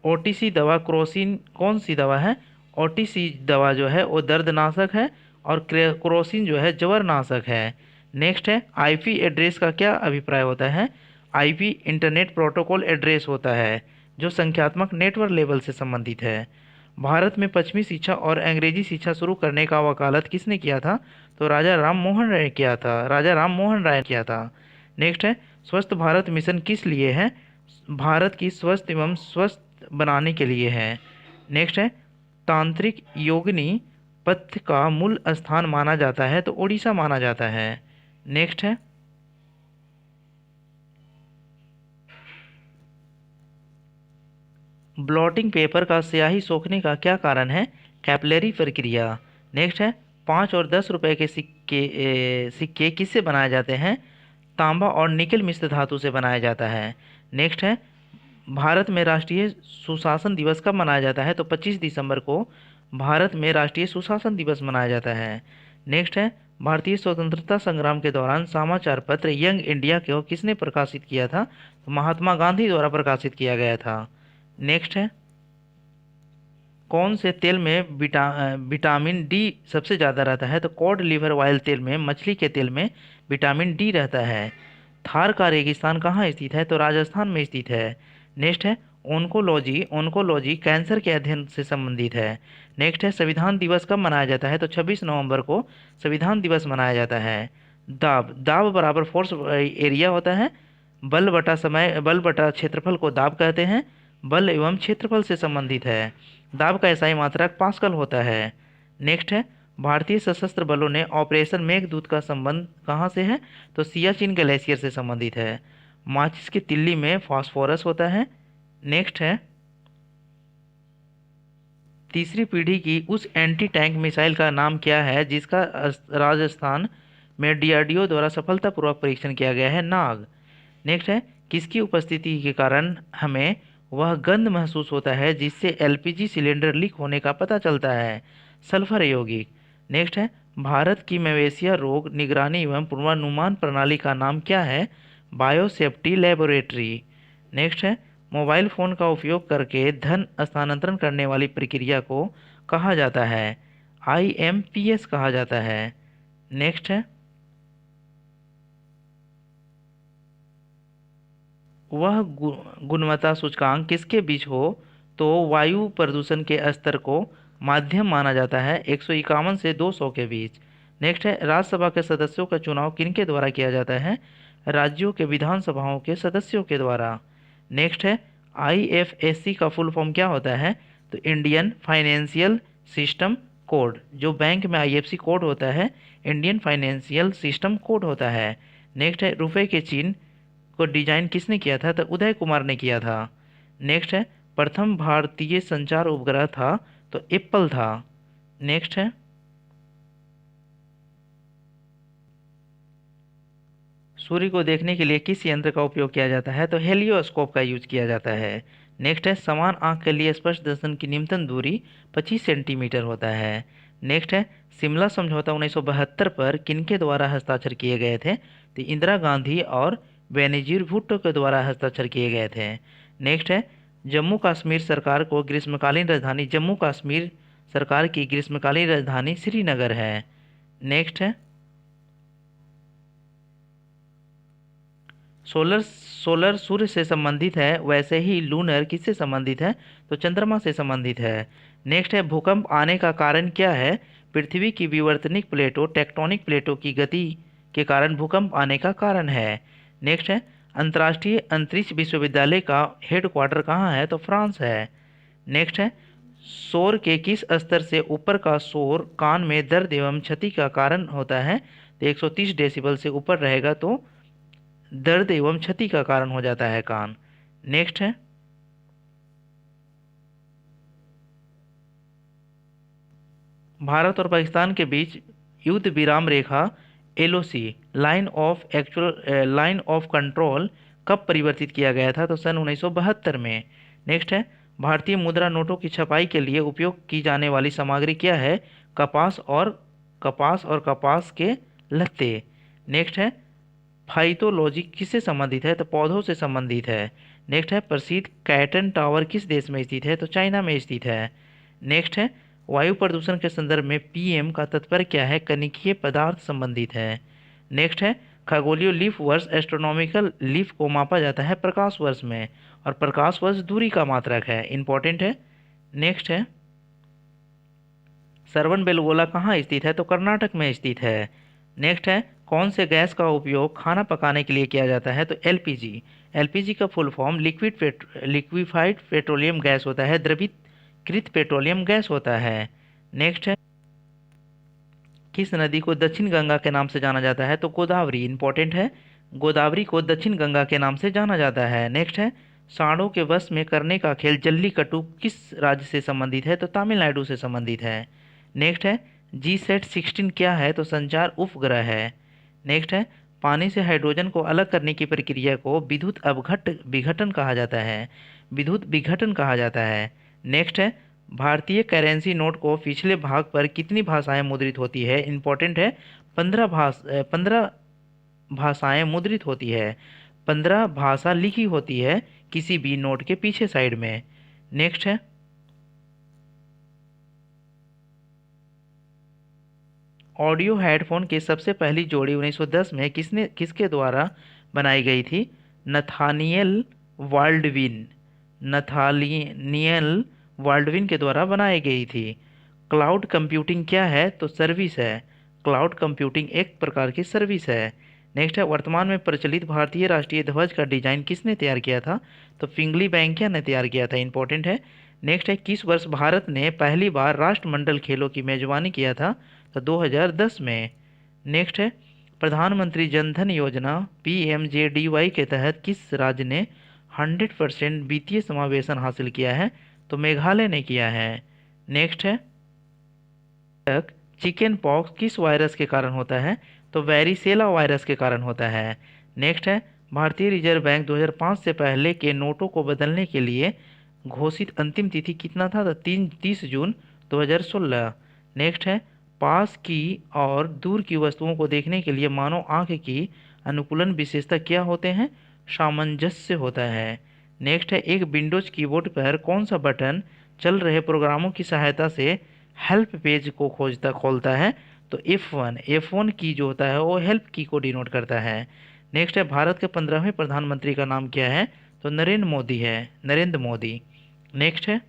ओटीसी दवा क्रोसिन कौन सी दवा है? ओटीसी दवा जो है वो दर्दनाशक है और क्रोसिन जो है जबरनाशक है। नेक्स्ट है, आईपी एड्रेस का क्या अभिप्राय होता है? आईपी इंटरनेट प्रोटोकॉल एड्रेस होता है जो संख्यात्मक नेटवर्क लेवल से संबंधित है। भारत में पश्चिमी शिक्षा और अंग्रेजी शिक्षा शुरू करने का वकालत किसने किया था? तो राजा राम मोहन राय किया था। राजा राम मोहन राय किया था। नेक्स्ट है, स्वस्थ भारत मिशन किस लिए है? भारत की स्वस्थ एवं स्वस्थ बनाने के लिए है। नेक्स्ट है, तांत्रिक योगिनी पथ का मूल स्थान माना जाता है? तो उड़ीसा माना जाता है। नेक्स्ट है, ब्लॉटिंग पेपर का स्याही सोखने का क्या कारण है? कैपिलरी प्रक्रिया। नेक्स्ट है, 5 और 10 रुपए के सिक्के किससे बनाए जाते हैं? तांबा और निकल मिश्र धातु से बनाया जाता है। नेक्स्ट है, भारत में राष्ट्रीय सुशासन दिवस कब मनाया जाता है? तो 25 दिसंबर को भारत में राष्ट्रीय सुशासन दिवस मनाया जाता है। नेक्स्ट है, भारतीय स्वतंत्रता संग्राम के दौरान समाचार पत्र यंग इंडिया को किसने प्रकाशित किया था? तो महात्मा गांधी द्वारा प्रकाशित किया गया था। नेक्स्ट है, कौन से तेल में विटामिन डी सबसे ज़्यादा रहता है? तो कॉड लिवर ऑयल तेल में, मछली के तेल में विटामिन डी रहता है। थार का रेगिस्तान कहाँ स्थित है? तो राजस्थान में स्थित है। नेक्स्ट है, ओंकोलॉजी। ओंकोलॉजी कैंसर के अध्ययन से संबंधित है। नेक्स्ट है, संविधान दिवस कब मनाया जाता है? तो 26 नवंबर को संविधान दिवस मनाया जाता है। दाब। दाब बराबर फोर्स एरिया होता है। बल बटा क्षेत्रफल को दाब कहते हैं। बल एवं क्षेत्रफल से संबंधित है। दाब का एसआई मात्रक पास्कल होता है। नेक्स्ट है, भारतीय सशस्त्र बलों ने ऑपरेशन मेघदूत का संबंध कहाँ से है? तो सियाचिन ग्लेशियर से संबंधित है। माचिस की तिल्ली में फास्फोरस होता है। नेक्स्ट है, तीसरी पीढ़ी की उस एंटी टैंक मिसाइल का नाम क्या है जिसका राजस्थान में डीआरडीओ द्वारा सफलतापूर्वक परीक्षण किया गया है? नाग। नेक्स्ट है, किसकी उपस्थिति के कारण हमें वह गंध महसूस होता है जिससे एलपीजी सिलेंडर लीक होने का पता चलता है? सल्फर यौगिक। नेक्स्ट है, भारत की मवेशिया रोग निगरानी एवं पूर्वानुमान प्रणाली का नाम क्या है? Biosafety laboratory. नेक्स्ट है, मोबाइल फ़ोन का उपयोग करके धन स्थानांतरण करने वाली प्रक्रिया को कहा जाता है? आईएमपीएस कहा जाता है। नेक्स्ट है, वह गुणवत्ता सूचकांक किसके बीच हो तो वायु प्रदूषण के स्तर को माध्यम माना जाता है? 151 से 200 के बीच। नेक्स्ट है, राज्यसभा के सदस्यों का चुनाव किनके द्वारा किया जाता है? राज्यों के विधानसभाओं के सदस्यों के द्वारा। नेक्स्ट है, आईएफएससी का फुल फॉर्म क्या होता है? तो इंडियन फाइनेंशियल सिस्टम कोड। जो बैंक में आईएफएससी कोड होता है इंडियन फाइनेंशियल सिस्टम कोड होता है। नेक्स्ट है, रुपए के चिन्ह को डिजाइन किसने किया था? तो उदय कुमार ने किया था। नेक्स्ट है, प्रथम भारतीय संचार उपग्रह था तो एप्पल था। नेक्स्ट है, सूर्य को देखने के लिए किस यंत्र का उपयोग किया जाता है? तो हेलियोस्कोप का यूज किया जाता है। नेक्स्ट है समान आंख के लिए स्पष्ट दर्शन की न्यूनतम दूरी 25 सेंटीमीटर होता है। नेक्स्ट है शिमला समझौता 1972 पर किनके द्वारा हस्ताक्षर किए गए थे? तो इंदिरा गांधी और बेनजीर भुट्टो के द्वारा हस्ताक्षर किए गए थे। नेक्स्ट है जम्मू कश्मीर सरकार को ग्रीष्मकालीन राजधानी जम्मू कश्मीर सरकार की ग्रीष्मकालीन राजधानी श्रीनगर है। नेक्स्ट है सोलर सोलर सूर्य से संबंधित है, वैसे ही लूनर किससे संबंधित है? तो चंद्रमा से संबंधित है। नेक्स्ट है भूकंप आने का कारण क्या है? पृथ्वी की विवर्तनिक प्लेटों टेक्टोनिक प्लेटों की गति के कारण भूकंप आने का कारण है। नेक्स्ट है अंतर्राष्ट्रीय अंतरिक्ष विश्वविद्यालय का हेडक्वार्टर कहाँ है? तो फ्रांस है। नेक्स्ट है शोर के किस स्तर से ऊपर का शोर कान में दर्द एवं क्षति का कारण होता है? तो 130 डेसिबल से ऊपर रहेगा तो दर्द एवं क्षति का कारण हो जाता है कान। नेक्स्ट है भारत और पाकिस्तान के बीच युद्ध विराम रेखा एलओसी लाइन ऑफ कंट्रोल कब परिवर्तित किया गया था? तो सन 1972 में। नेक्स्ट है भारतीय मुद्रा नोटों की छपाई के लिए उपयोग की जाने वाली सामग्री क्या है? कपास और कपास के लत्ते। नेक्स्ट है फाइटोलॉजी किससे संबंधित है? तो पौधों से संबंधित है। नेक्स्ट है प्रसिद्ध कैटन टावर किस देश में स्थित है? तो चाइना में स्थित है। नेक्स्ट है वायु प्रदूषण के संदर्भ में पीएम का तात्पर्य क्या है? कनिकीय पदार्थ संबंधित है। नेक्स्ट है खगोलीय लीफ वर्ष एस्ट्रोनॉमिकल लीफ को मापा जाता है प्रकाश वर्ष में, और प्रकाश वर्ष दूरी का मात्रक है, इंपॉर्टेंट है। नेक्स्ट है सरवन बेलगोला कहाँ स्थित है? तो कर्नाटक में स्थित है। नेक्स्ट है कौन से गैस का उपयोग खाना पकाने के लिए किया जाता है? तो एलपीजी। एलपीजी का full form liquefied petroleum gas होता है, द्रवीकृत पेट्रोलियम गैस होता है। नेक्स्ट है किस नदी को दक्षिण गंगा के नाम से जाना जाता है? तो गोदावरी, इंपॉर्टेंट है। गोदावरी को दक्षिण गंगा के नाम से जाना जाता है। नेक्स्ट है सांडों के वश में करने का खेल जल्लीकट्टू किस राज्य से संबंधित है? तो तमिलनाडु से संबंधित है। नेक्स्ट है GSAT-16 क्या है? तो संचार उपग्रह है। नेक्स्ट है पानी से हाइड्रोजन को अलग करने की प्रक्रिया को विद्युत अपघट विघटन कहा जाता है, विद्युत विघटन कहा जाता है। नेक्स्ट है भारतीय करेंसी नोट को पिछले भाग पर कितनी भाषाएं मुद्रित होती है? इंपॉर्टेंट है 15 भाषाएं मुद्रित होती है, 15 भाषा लिखी होती है किसी भी नोट के पीछे साइड में। नेक्स्ट है ऑडियो हेडफोन की सबसे पहली जोड़ी 1910 में किसके द्वारा बनाई गई थी? नथानियल वाल्डविन। नथानियल वाल्डविन के द्वारा बनाई गई थी। क्लाउड कंप्यूटिंग क्या है? तो सर्विस है। क्लाउड कंप्यूटिंग एक प्रकार की सर्विस है। नेक्स्ट है वर्तमान में प्रचलित भारतीय राष्ट्रीय ध्वज का डिजाइन किसने तैयार किया था? तो पिंगली बैंकिया ने तैयार किया था, इंपॉर्टेंट है। नेक्स्ट है किस वर्ष भारत ने पहली बार राष्ट्रमंडल खेलों की मेजबानी किया था? तो 2010 में। नेक्स्ट है प्रधानमंत्री जन धन योजना PMJDY के तहत किस राज्य ने 100% वित्तीय समावेशन हासिल किया है? तो मेघालय ने किया है। नेक्स्ट है चिकन पॉक्स किस वायरस के कारण होता है? तो वेरिसेला वायरस के कारण होता है। नेक्स्ट है भारतीय रिजर्व बैंक 2005 से पहले के नोटों को बदलने के लिए घोषित अंतिम तिथि कितना था? तो 30 जून 2016। नेक्स्ट है पास की और दूर की वस्तुओं को देखने के लिए मानव आंख की अनुकूलन विशेषता क्या होते हैं? सामंजस्य होता है। नेक्स्ट है एक विंडोज कीबोर्ड पर कौन सा बटन चल रहे प्रोग्रामों की सहायता से हेल्प पेज को खोलता है? तो F1 की जो होता है वो हेल्प की को डिनोट करता है। नेक्स्ट है भारत के 15वें प्रधानमंत्री का नाम क्या है? तो नरेंद्र मोदी है, नरेंद्र मोदी। नेक्स्ट है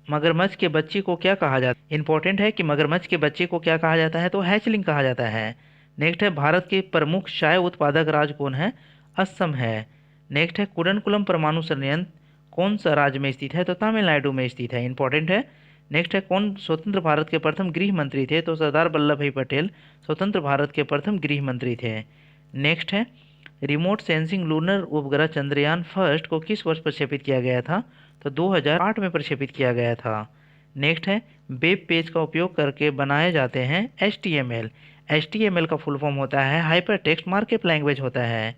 मगरमच्छ के बच्चे को क्या कहा जाता है? इंपॉर्टेंट है कि मगरमच्छ के बच्चे को क्या कहा जाता है? तो हैचलिंग कहा जाता है। नेक्स्ट है भारत के प्रमुख चाय उत्पादक राज्य कौन है? असम है। नेक्स्ट है कुडनकुलम परमाणु संयंत्र कौन सा राज्य में स्थित है? तो तमिलनाडु में स्थित है, इंपॉर्टेंट है। नेक्स्ट है कौन स्वतंत्र भारत के प्रथम गृह मंत्री थे? तो सरदार वल्लभ भाई पटेल स्वतंत्र भारत के प्रथम गृह मंत्री थे। नेक्स्ट है रिमोट सेंसिंग लूनर उपग्रह चंद्रयान फर्स्ट को किस वर्ष प्रक्षेपित किया गया था? तो 2008 में प्रक्षेपित किया गया था। नेक्स्ट है वेब पेज का उपयोग करके बनाए जाते हैं HTML। HTML का फुल फॉर्म होता है हाइपर टेक्स्ट मार्कअप लैंग्वेज होता है।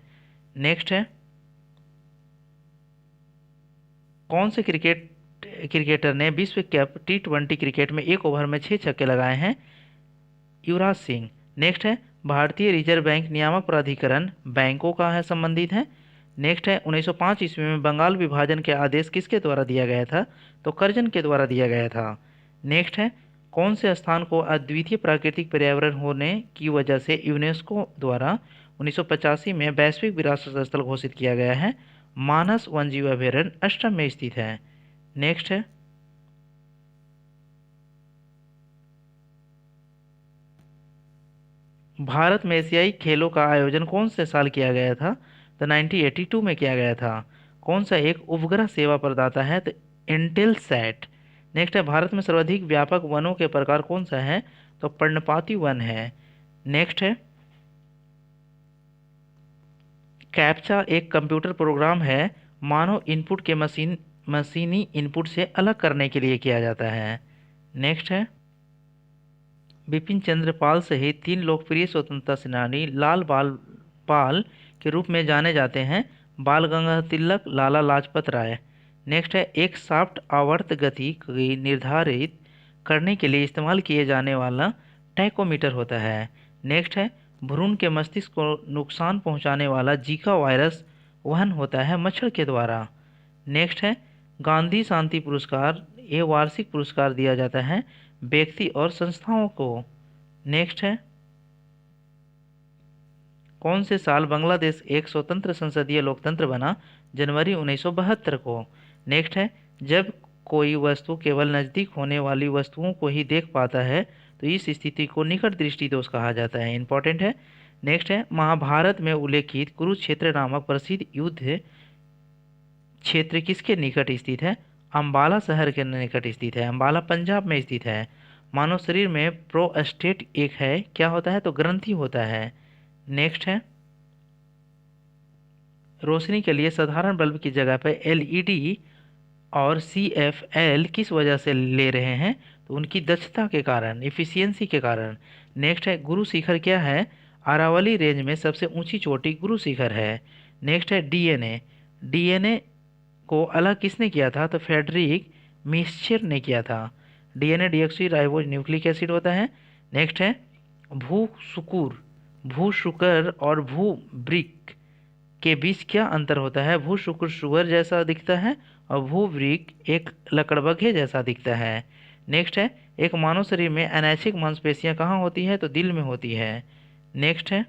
नेक्स्ट है कौन से क्रिकेटर ने विश्व कप T20 क्रिकेट में 1 ओवर में 6 छक्के लगाए हैं? युवराज सिंह। नेक्स्ट है भारतीय रिजर्व बैंक नियामक प्राधिकरण बैंकों का है संबंधित है। नेक्स्ट है 1905 ईस्वी में बंगाल विभाजन के आदेश किसके द्वारा दिया गया था? तो कर्जन के द्वारा दिया गया था। नेक्स्ट है कौन से स्थान को अद्वितीय प्राकृतिक पर्यावरण होने की वजह से यूनेस्को द्वारा 1985 में वैश्विक विरासत स्थल घोषित किया गया है? मानस वन्यजीव अभयारण्य असम में स्थित है। नेक्स्ट है भारत में एशियाई खेलों का आयोजन कौन से साल किया गया था? तो 1982 में किया गया था। कौन सा एक उपग्रह सेवा प्रदाता है? तो इंटेलसैट। नेक्स्ट है भारत में सर्वाधिक व्यापक वनों के प्रकार कौन सा है? तो पर्णपाती वन है। नेक्स्ट है कैप्चा एक कंप्यूटर प्रोग्राम है मानव इनपुट के मशीनी इनपुट से अलग करने के लिए किया जाता है। नेक्स्ट है बिपिन चंद्र पाल सहित 3 लोकप्रिय स्वतंत्रता सेनानी लाल बाल पाल के रूप में जाने जाते हैं। बाल गंगाधर तिलक, लाला लाजपत राय। नेक्स्ट है एक शाफ्ट आवर्त गति की निर्धारित करने के लिए इस्तेमाल किए जाने वाला टैकोमीटर होता है। नेक्स्ट है भ्रूण के मस्तिष्क को नुकसान पहुंचाने वाला जीका वायरस वहन होता है मच्छर के द्वारा। नेक्स्ट है गांधी शांति पुरस्कार ये वार्षिक पुरस्कार दिया जाता है व्यक्ति और संस्थाओं को। नेक्स्ट है कौन से साल बांग्लादेश एक स्वतंत्र संसदीय लोकतंत्र बना? जनवरी 1972 को। नेक्स्ट है जब कोई वस्तु केवल नज़दीक होने वाली वस्तुओं को ही देख पाता है तो इस स्थिति को निकट दृष्टि दोष कहा जाता है। इंपॉर्टेंट है। नेक्स्ट है महाभारत में उल्लेखित कुरुक्षेत्र नामक प्रसिद्ध युद्ध क्षेत्र किसके निकट स्थित है? अंबाला शहर के निकट स्थित है। अंबाला पंजाब में स्थित है। मानव शरीर में प्रोस्टेट एक है क्या होता है? तो ग्रंथि होता है। नेक्स्ट है रोशनी के लिए साधारण बल्ब की जगह पर एलईडी और CFL किस वजह से ले रहे हैं? तो उनकी दक्षता के कारण, इफिशियंसी के कारण। नेक्स्ट है गुरु शिखर क्या है? अरावली रेंज में सबसे ऊंची चोटी गुरु शिखर है। नेक्स्ट है डीएनए को अलग किसने किया था? तो फ्रेडरिक मिस्चर ने किया था। DNA deoxy ribose nucleic acid होता है। नेक्स्ट है भू शुकर और भू ब्रिक के बीच क्या अंतर होता है? भू शुक्र शुगर जैसा दिखता है और भू ब्रिक एक लकड़बग्घे जैसा दिखता है। नेक्स्ट है एक मानव शरीर में अनैच्छिक मांसपेशियां कहाँ होती है? तो दिल में होती है। नेक्स्ट है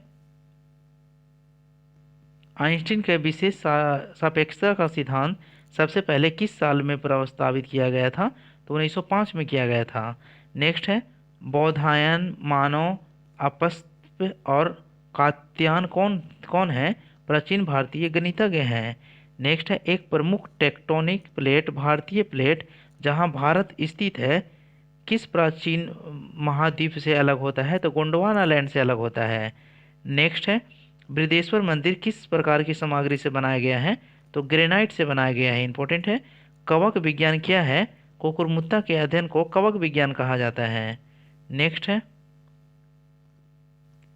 आइंस्टीन के विशेष सापेक्षता का सिद्धांत सबसे पहले किस साल में प्रस्तावित किया गया था? तो 1905 में किया गया था। नेक्स्ट है बौधायन, मानव, अपस्प और कात्यायन कौन कौन है? प्राचीन भारतीय गणितज्ञ हैं। नेक्स्ट है एक प्रमुख टेक्टोनिक प्लेट भारतीय प्लेट जहां भारत स्थित है किस प्राचीन महाद्वीप से अलग होता है? तो गोंडवाना लैंड से अलग होता है। नेक्स्ट है बृहदेश्वर मंदिर किस प्रकार की सामग्री से बनाया गया है? तो ग्रेनाइट से बनाया गया है। इंपॉर्टेंट है कवक विज्ञान क्या है? कुकुरमुत्ता के अध्ययन को कवक विज्ञान कहा जाता है। नेक्स्ट है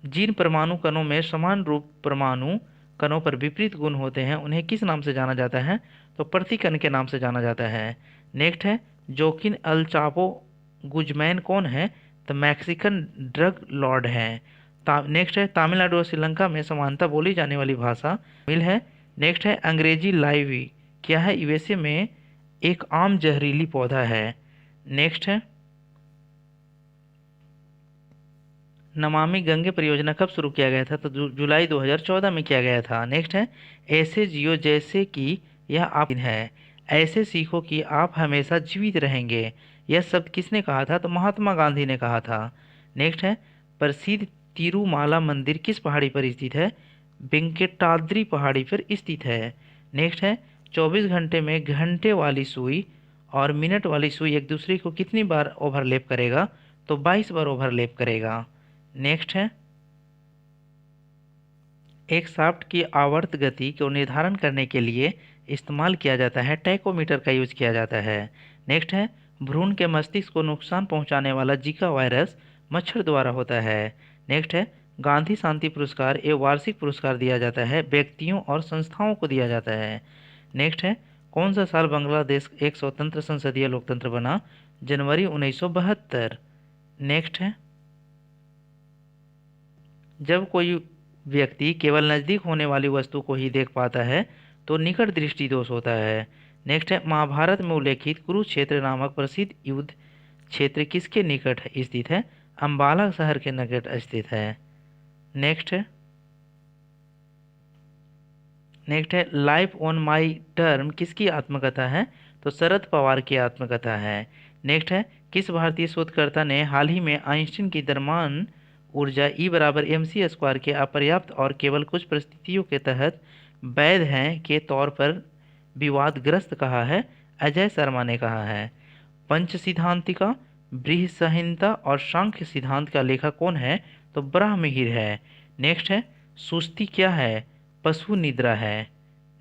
जिन परमाणु कणों में समान रूप परमाणु कणों पर विपरीत गुण होते हैं उन्हें किस नाम से जाना जाता है? तो प्रतिकण के नाम से जाना जाता है। नेक्स्ट है जोकिन अल चापो गुजमैन कौन है? तो मैक्सिकन ड्रग लॉर्ड है। नेक्स्ट है तमिलनाडु और श्रीलंका में समानता बोली जाने वाली भाषा तमिल है। नेक्स्ट है अंग्रेजी लाइवी क्या है? यूएसए में एक आम जहरीली पौधा है। नेक्स्ट है नमामि गंगे परियोजना कब शुरू किया गया था? तो जुलाई 2014 में किया गया था। नेक्स्ट है ऐसे जियो जैसे कि यह आप है, ऐसे सीखो कि आप हमेशा जीवित रहेंगे। यह शब्द किसने कहा था? तो महात्मा गांधी ने कहा था। नेक्स्ट है प्रसिद्ध तिरुमाला मंदिर किस पहाड़ी पर स्थित है? वेंकटाद्रि पहाड़ी पर स्थित है। नेक्स्ट है 24 घंटे में घंटे वाली सुई और मिनट वाली सुई एक दूसरे को कितनी बार ओवरलैप करेगा? तो 22 बार ओवरलैप करेगा। नेक्स्ट है एक शाफ्ट की आवर्त गति को निर्धारण करने के लिए इस्तेमाल किया जाता है टैकोमीटर का यूज किया जाता है। नेक्स्ट है भ्रूण के मस्तिष्क को नुकसान पहुंचाने वाला जीका वायरस मच्छर द्वारा होता है। नेक्स्ट है गांधी शांति पुरस्कार ये वार्षिक पुरस्कार दिया जाता है व्यक्तियों और संस्थाओं को दिया जाता है। नेक्स्ट है कौन सा साल बांग्लादेश एक स्वतंत्र संसदीय लोकतंत्र बना? जनवरी 1972। नेक्स्ट है, जब कोई व्यक्ति केवल नजदीक होने वाली वस्तु को ही देख पाता है तो निकट दृष्टि दोष होता है। नेक्स्ट है, महाभारत में उल्लेखित कुरुक्षेत्र नामक प्रसिद्ध युद्ध क्षेत्र किसके निकट स्थित है? अंबाला शहर के निकट स्थित है। नेक्स्ट है, लाइफ ऑन माई टर्म किसकी आत्मकथा है? तो शरद पवार की आत्मकथा है। नेक्स्ट है, किस भारतीय शोधकर्ता ने हाल ही में आइंस्टीन की द्रव्यमान ऊर्जा E = mc² के अपर्याप्त और केवल कुछ परिस्थितियों के तहत वैध हैं के तौर पर विवादग्रस्त कहा है? अजय शर्मा ने कहा है। पंच सिद्धांतिका, बृहत्संहिता और सांख्य सिद्धांत का लेखक कौन है? तो ब्राह्मगिर है। नेक्स्ट है, सुस्ती क्या है? पशु निद्रा है।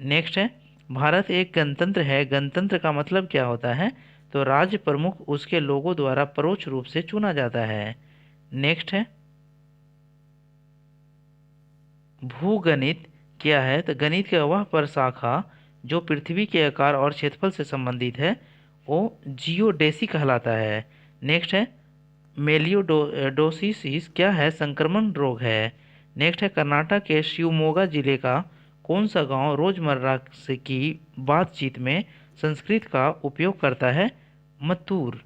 नेक्स्ट है, भारत एक गणतंत्र है, गणतंत्र का मतलब क्या होता है? तो राज्य प्रमुख उसके लोगों द्वारा परोक्ष रूप से चुना जाता है। नेक्स्ट है, भूगणित क्या है? तो गणित का वह प्रशाखा जो पृथ्वी के आकार और क्षेत्रफल से संबंधित है वो जियोडेसी कहलाता है। नेक्स्ट है, मेलियोडोसिस क्या है? संक्रमण रोग है। नेक्स्ट है, कर्नाटक के शिवमोगा जिले का कौन सा गांव रोजमर्रा से की बातचीत में संस्कृत का उपयोग करता है? मत्तूर।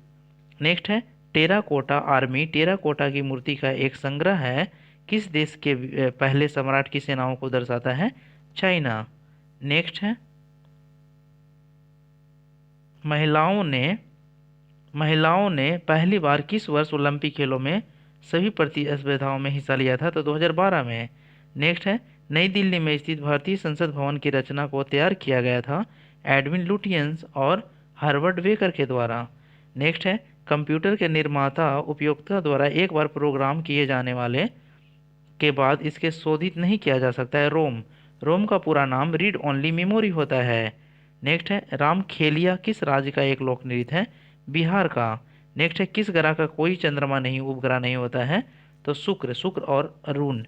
नेक्स्ट है, टेराकोटा आर्मी टेराकोटा की मूर्ति का एक संग्रह है, किस देश के पहले सम्राट की सेनाओं को दर्शाता है? चाइना। नेक्स्ट है, महिलाओं ने पहली बार किस वर्ष ओलंपिक खेलों में सभी प्रतिस्पर्धाओं में हिस्सा लिया था? तो 2012 में। नेक्स्ट है, नई दिल्ली में स्थित भारतीय संसद भवन की रचना को तैयार किया गया था एडविन लुटियंस और हार्वर्ड वेकर के द्वारा। नेक्स्ट है, कंप्यूटर के निर्माता उपयोक्ता द्वारा एक बार प्रोग्राम किए जाने वाले के बाद इसके शोधित नहीं किया जा सकता है? रोम का पूरा नाम रीड ओनली मेमोरी होता है। नेक्स्ट है, रामखेलिया किस राज्य का एक लोक नृत्य है? बिहार का। नेक्स्ट है, किस ग्रह का कोई चंद्रमा नहीं उपग्रह नहीं होता है? तो शुक्र और अरुण।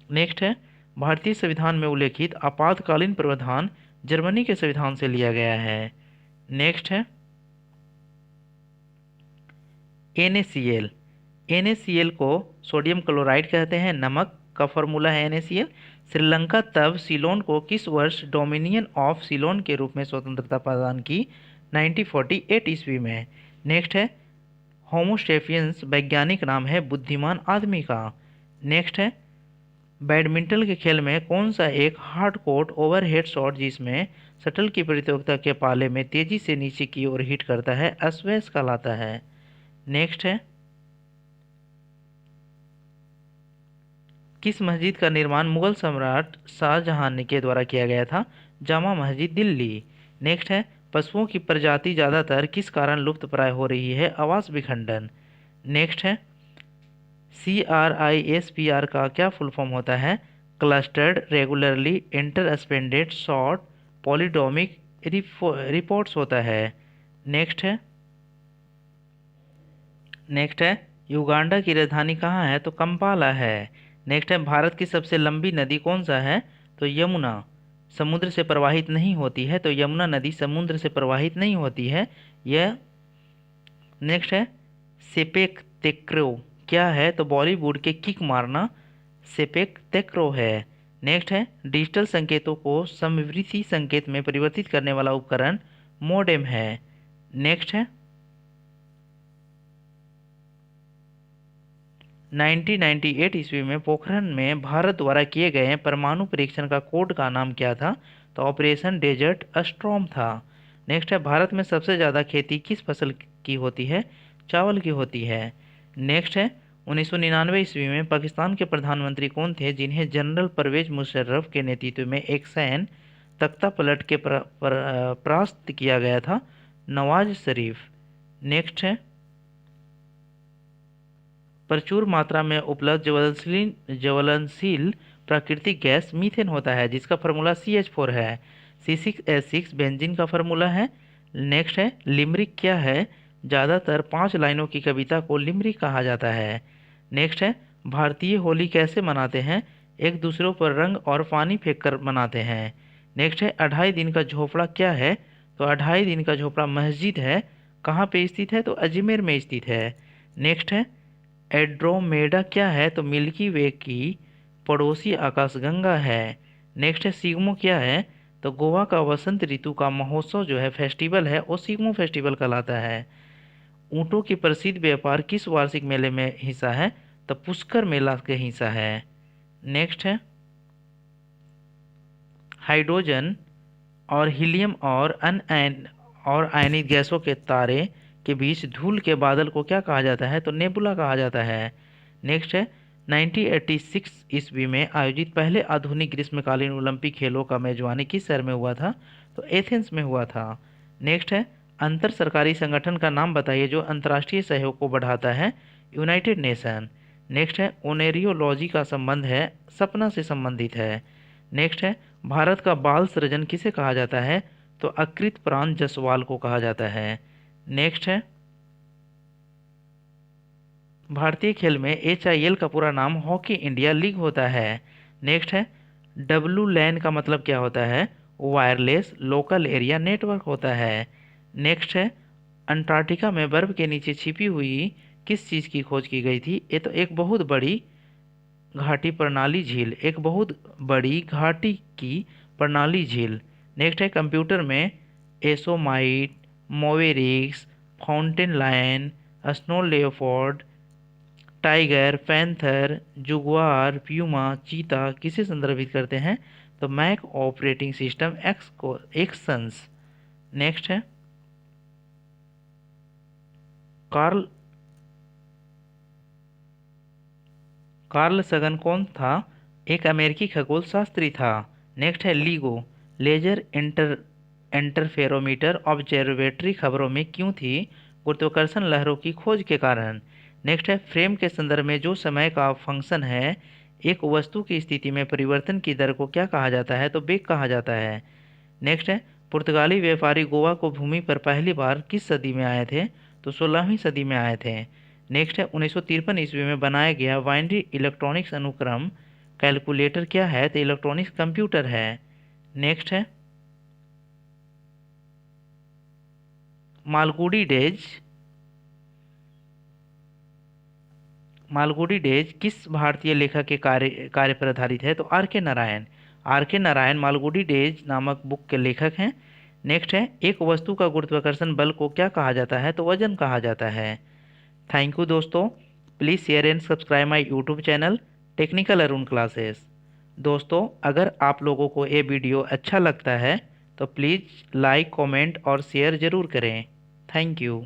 नेक्स्ट है, भारतीय संविधान में उल्लेखित आपातकालीन प्रावधान जर्मनी के संविधान से लिया गया है। नेक्स्ट है, NaCl को सोडियम क्लोराइड कहते हैं, नमक का फॉर्मूला है NaCl। श्रीलंका तब सीलोन को किस वर्ष डोमिनियन ऑफ सीलोन के रूप में स्वतंत्रता प्रदान की? 1948 ईस्वी में। नेक्स्ट है, होमोसेपियंस वैज्ञानिक नाम है बुद्धिमान आदमी का। नेक्स्ट है, बैडमिंटन के खेल में कौन सा एक हार्ड कोर्ट ओवरहेड शॉट जिसमें शटल की प्रतियोगिता के पाले में तेजी से नीचे की ओर हिट करता है अस्वैश कहलाता है? नेक्स्ट है, किस मस्जिद का निर्माण मुगल सम्राट शाहजहां के द्वारा किया गया था? जामा मस्जिद दिल्ली। नेक्स्ट है, पशुओं की प्रजाति ज़्यादातर किस कारण लुप्तप्राय हो रही है? आवास विखंडन। नेक्स्ट है, CRISPR का क्या फुल फॉर्म होता है? क्लस्टर्ड रेगुलरली इंटरस्पेंडेड शॉर्ट पॉलीडोमिक रिपोर्ट्स होता है। नेक्स्ट है, युगांडा की राजधानी कहाँ है? तो कंपाला है। नेक्स्ट है, भारत की सबसे लंबी नदी कौन सा है? तो यमुना। समुद्र से प्रवाहित नहीं होती है, तो यमुना नदी समुद्र से प्रवाहित नहीं होती है यह। नेक्स्ट है, सेपेक तेक्रो क्या है? तो बॉलीवुड के किक मारना सेपेक तेक्रो है। नेक्स्ट है, डिजिटल संकेतों को समवर्ती संकेत में परिवर्तित करने वाला उपकरण मोडेम है। नेक्स्ट है, 1998 ईस्वी में पोखरण में भारत द्वारा किए गए परमाणु परीक्षण का कोड का नाम क्या था? तो ऑपरेशन डेजर्ट स्टॉर्म था। नेक्स्ट है, भारत में सबसे ज़्यादा खेती किस फसल की होती है? चावल की होती है। नेक्स्ट है, 1999 ईस्वी में पाकिस्तान के प्रधानमंत्री कौन थे जिन्हें जनरल परवेज मुशर्रफ के नेतृत्व में एक सैन्य तख्ता पलट के परास्त किया गया था? नवाज शरीफ। नेक्स्ट है, प्रचुर मात्रा में उपलब्ध ज्वलनशील प्राकृतिक गैस मीथेन होता है जिसका फार्मूला CH4 है। C6H6 बेंजीन का फार्मूला है। नेक्स्ट है, लिमरिक क्या है? ज़्यादातर 5 लाइनों की कविता को लिमरिक कहा जाता है। नेक्स्ट है, भारतीय होली कैसे मनाते हैं? एक दूसरों पर रंग और पानी फेंक कर मनाते हैं। नेक्स्ट है, 2.5 दिन का झोपड़ा क्या है? तो 2.5 दिन का झोपड़ा मस्जिद है, कहाँ पे स्थित है? तो अजमेर में स्थित है। नेक्स्ट है एड्रोमेडा क्या है? तो मिल्की वे की पड़ोसी आकाशगंगा है। नेक्स्ट है सिग्मो क्या है? तो गोवा का वसंत ऋतु का महोत्सव जो है, फेस्टिवल है, वो सिग्मो फेस्टिवल कहलाता है। ऊँटों की प्रसिद्ध व्यापार किस वार्षिक मेले में हिस्सा है? तो पुष्कर मेला के हिस्सा है। नेक्स्ट है हाइड्रोजन और हीलियम और आयनित गैसों के तारे के बीच धूल के बादल को क्या कहा जाता है? तो नेबुला कहा जाता है। नेक्स्ट है 1986 ईस्वी में आयोजित पहले आधुनिक ग्रीष्मकालीन ओलंपिक खेलों का मेजबानी किस शहर में हुआ था? तो एथेंस में हुआ था। नेक्स्ट है अंतर सरकारी संगठन का नाम बताइए जो अंतर्राष्ट्रीय सहयोग को बढ़ाता है। United nation. नेक्स्ट है ओनेरियोलॉजी का संबंध है, सपना से संबंधित है। नेक्स्ट है भारत का बाल सृजन किसे कहा जाता है? तो अकृत प्राण जसवाल को कहा जाता है। नेक्स्ट है भारतीय खेल में HIL का पूरा नाम हॉकी इंडिया लीग होता है। नेक्स्ट है डब्लू लैन का मतलब क्या होता है? वायरलेस लोकल एरिया नेटवर्क होता है। नेक्स्ट है अंटार्कटिका में बर्फ के नीचे छिपी हुई किस चीज़ की खोज की गई थी? ये तो एक बहुत बड़ी घाटी प्रणाली झील, एक बहुत बड़ी घाटी की प्रणाली झील। नेक्स्ट है कंप्यूटर में Yosemite, Mavericks, Mountain Lion, Snow Leopard, Tiger, Panther, Jaguar, Puma, Cheetah किसे संदर्भित करते हैं? तो मैक ऑपरेटिंग सिस्टम एक्स को एक्सन्स। नेक्स्ट है कार्ल कार्ल सगन कौन था? एक अमेरिकी खगोल शास्त्री था। नेक्स्ट है लीगो लेजर इंटरफेरोमीटर ऑब्जर्वेटरी खबरों में क्यों थी? गुरुत्वाकर्षण लहरों की खोज के कारण। नेक्स्ट है फ्रेम के संदर्भ में जो समय का फंक्शन है एक वस्तु की स्थिति में परिवर्तन की दर को क्या कहा जाता है? तो बेग कहा जाता है। नेक्स्ट है पुर्तगाली व्यापारी गोवा को भूमि पर पहली बार किस सदी में आए थे? तो 16वीं सदी में आए थे। नेक्स्ट है 1953 ईस्वी में बनाया गया बाइनरी इलेक्ट्रॉनिक्स अनुक्रम कैलकुलेटर क्या है? तो इलेक्ट्रॉनिक्स कंप्यूटर है। नेक्स्ट है मालगुडी डेज मालगुडी डेज किस भारतीय लेखक के कार्य पर आधारित है? तो आर के नारायण मालगुडी डेज नामक बुक के लेखक हैं। नेक्स्ट है एक वस्तु का गुरुत्वाकर्षण बल को क्या कहा जाता है? तो वजन कहा जाता है। थैंक यू दोस्तों। Please share and subscribe my YouTube channel technical Arun classes. दोस्तों अगर आप लोगों को ये वीडियो अच्छा लगता है तो प्लीज़ लाइक कमेंट और शेयर ज़रूर करें। Thank you.